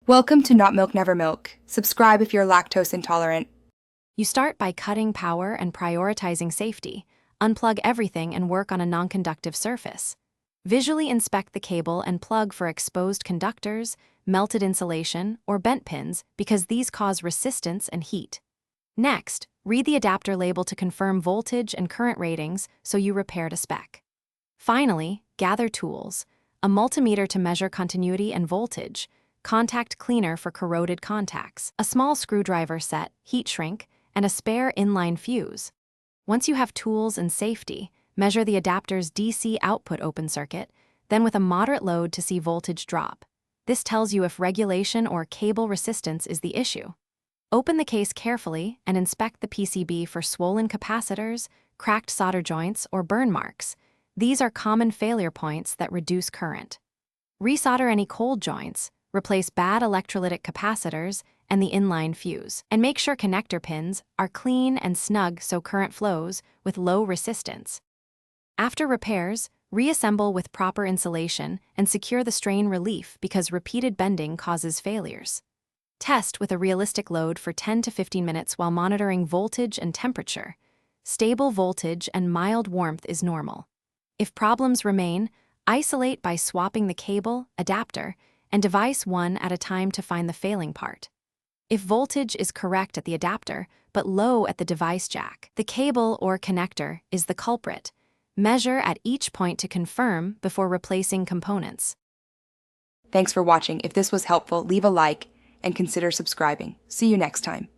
Welcome to Not Milk Never Milk. Subscribe if you're lactose intolerant. You start by cutting power and prioritizing safety. Unplug everything and work on a non-conductive surface. Visually inspect the cable and plug for exposed conductors, melted insulation, or bent pins because these cause resistance and heat. Next, read the adapter label to confirm voltage and current ratings so you repair to spec. Finally, gather tools: a multimeter to measure continuity and voltage, contact cleaner for corroded contacts, a small screwdriver set, heat shrink, and a spare inline fuse. Once you have tools and safety, measure the adapter's DC output open circuit, then with a moderate load to see voltage drop. This tells you if regulation or cable resistance is the issue. Open the case carefully and inspect the PCB for swollen capacitors, cracked solder joints, or burn marks. These are common failure points that reduce current. Resolder any cold joints, replace bad electrolytic capacitors and the inline fuse, and make sure connector pins are clean and snug so current flows with low resistance. After repairs, reassemble with proper insulation and secure the strain relief because repeated bending causes failures. Test with a realistic load for 10 to 15 minutes while monitoring voltage and temperature. Stable voltage and mild warmth is normal. If problems remain, isolate by swapping the cable, adapter, and device one at a time to find the failing part. If voltage is correct at the adapter but low at the device jack, the cable or connector is the culprit. Measure at each point to confirm before replacing components. Thanks for watching. If this was helpful, leave a like and consider subscribing. See you next time.